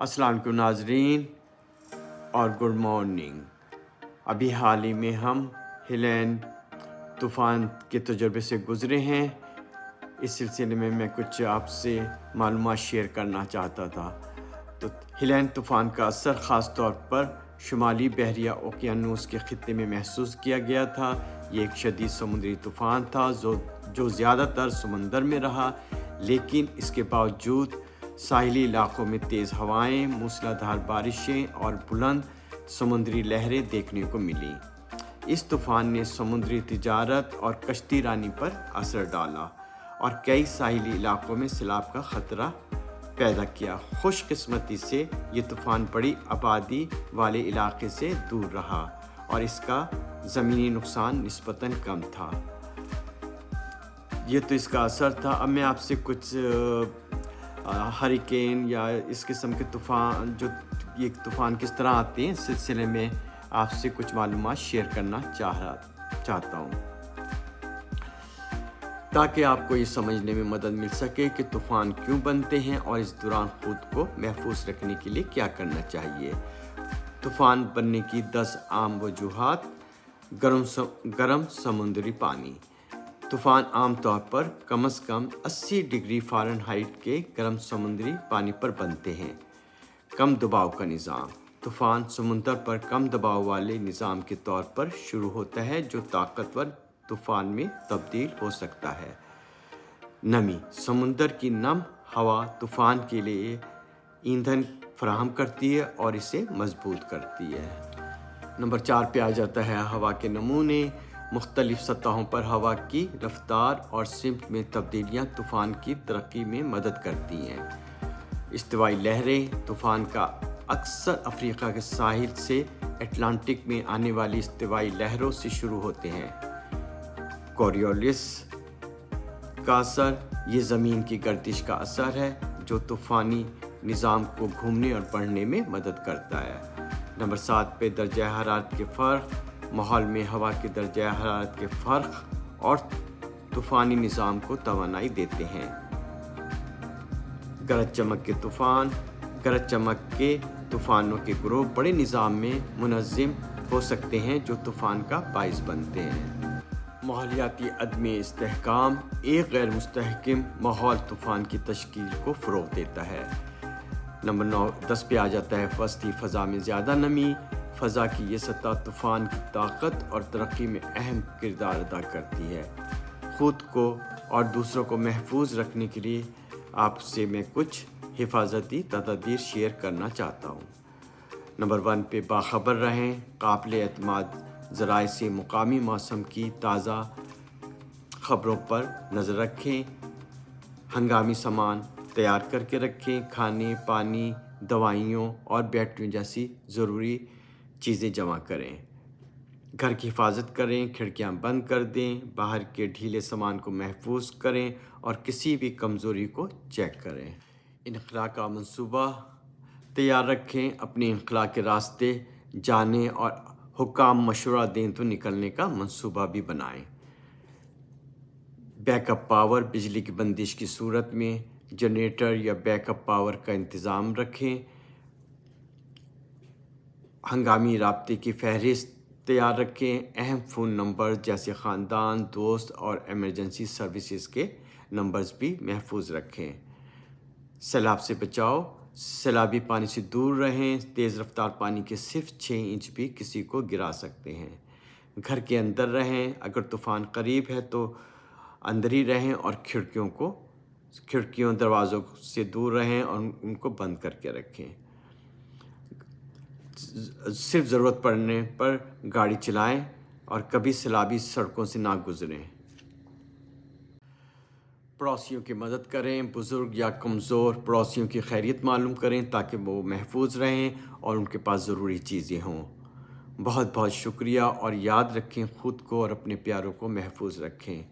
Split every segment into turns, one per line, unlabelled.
अस्सलाम वालेकुम नाजरीन और गुड मॉर्निंग। अभी हाल ही में हम हेलेन तूफ़ान के तजुर्बे से गुज़रे हैं। इस सिलसिले में मैं कुछ आपसे मालूमात शेयर करना चाहता था। तो हेलेन तूफ़ान का असर ख़ास तौर पर शुमाली बहरिया ओकियानूस के ख़ित्ते में महसूस किया गया था। ये एक शदीद समुद्री तूफ़ान था जो ज़्यादातर समंदर में रहा, लेकिन इसके बावजूद साहिली इलाक़ों में तेज़ हवाएं, मूसलाधार बारिशें और बुलंद समुद्री लहरें देखने को मिली। इस तूफ़ान ने समुद्री तिजारत और कश्ती रानी पर असर डाला और कई साहिली इलाक़ों में सैलाब का ख़तरा पैदा किया। खुशकिस्मती से ये तूफ़ान बड़ी आबादी वाले इलाके से दूर रहा और इसका ज़मीनी नुकसान निस्बतन कम था। ये तो इसका असर था। अब मैं आपसे कुछ हरिकेन या इस किस्म के तूफ़ान, जो ये तूफ़ान किस तरह आते हैं, इस सिलसिले में आपसे कुछ मालूमात शेयर करना चाहता हूँ, ताकि आपको ये समझने में मदद मिल सके कि तूफ़ान क्यों बनते हैं और इस दौरान ख़ुद को महफूज रखने के लिए क्या करना चाहिए। तूफ़ान बनने की 10 आम वजूहात। गर्म समुद्री पानी। तूफ़ान आम तौर पर कम से कम 80 डिग्री फ़ारेनहाइट के गर्म समुद्री पानी पर बनते हैं। कम दबाव का निज़ाम। तूफ़ान समुद्र पर कम दबाव वाले निज़ाम के तौर पर शुरू होता है, जो ताकतवर तूफ़ान में तब्दील हो सकता है। नमी। समुद्र की नम हवा तूफ़ान के लिए ईंधन फराहम करती है और इसे मजबूत करती है। नंबर 4 पे आ जाता है हवा के नमूने। मुख्तलिफ सतहों पर हवा की रफ्तार और सिमत में तब्दीलियाँ तूफ़ान की तरक्की में मदद करती हैं। इस्तिवाई लहरें। तूफ़ान का अक्सर अफ्रीका के साहिल से अटलांटिक में आने वाली इस्तिवाई लहरों से शुरू होते हैं। कोरियोलिस का असर। ये ज़मीन की गर्दिश का असर है जो तूफ़ानी निज़ाम को घूमने और बढ़ने में मदद करता है। नंबर 7 पे दर्जा हरारत के फ़र्क। माहौल में हवा के दर्जा हरारत के फ़र्क और तूफ़ानी निज़ाम को तवानाई देते हैं। गरज चमक के तूफ़ान। गरज चमक के तूफ़ानों के ग्रोह बड़े निज़ाम में मुनज़्ज़म हो सकते हैं, जो तूफ़ान का बाइस बनते हैं। माहौलियाती अदम इस्तेहकाम। एक गैर मुस्तहकम माहौल तूफ़ान की तश्कील को फ़रोग़ देता है। नंबर 10 पे आ जाता है वस्ती फ़ज़ा में ज़्यादा नमी। फ़ज़ा की ये सतह तूफ़ान की ताकत और तरक्की में अहम किरदार अदा करती है। ख़ुद को और दूसरों को महफूज रखने के लिए आपसे मैं कुछ हिफाजती तदाबीर शेयर करना चाहता हूँ। नंबर 1 पे बाखबर रहें। काबिल एतमाद ज़राए से मुकामी मौसम की ताज़ा ख़बरों पर नज़र रखें। हंगामी सामान तैयार करके रखें। खाने, पानी, दवाइयों और बैटरियों जैसी ज़रूरी चीज़ें जमा करें। घर की हिफाजत करें। खिड़कियां बंद कर दें। बाहर के ढीले सामान को महफूज करें और किसी भी कमज़ोरी को चेक करें। इनख़ला का मंसूबा तैयार रखें। अपने इनख़ला के रास्ते जाने और हुक्काम मशवरा दें तो निकलने का मंसूबा भी बनाएं। Backup power. बिजली की बंदिश की सूरत में जनरेटर या बैकअप पावर का इंतज़ाम रखें। हंगामी राब्ते की फहरिस्त तैयार रखें। अहम फ़ोन नंबर जैसे ख़ानदान, दोस्त और एमरजेंसी सर्विसेज के नंबर्स भी महफूज रखें। सैलाब से बचाओ। सैलाबी पानी से दूर रहें। तेज़ रफ्तार पानी के सिर्फ 6 इंच भी किसी को गिरा सकते हैं। घर के अंदर रहें। अगर तूफ़ान करीब है तो अंदर ही रहें और खिड़कियों दरवाज़ों से दूर रहें और उनको बंद करके रखें। सिर्फ ज़रूरत पड़ने पर गाड़ी चलाएं और कभी सैलाबी सड़कों से ना गुज़रें। पड़ोसियों की मदद करें। बुज़ुर्ग या कमज़ोर पड़ोसियों की खैरियत मालूम करें ताकि वो महफूज रहें और उनके पास ज़रूरी चीज़ें हों। बहुत बहुत शुक्रिया और याद रखें, ख़ुद को और अपने प्यारों को महफूज रखें।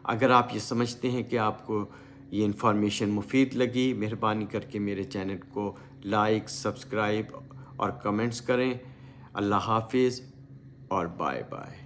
अगर आप ये समझते हैं कि आपको ये इन्फॉर्मेशन मुफीद लगी, मेहरबानी करके मेरे चैनल को लाइक, सब्सक्राइब और कमेंट्स करें। अल्लाह हाफिज़ और बाय बाय।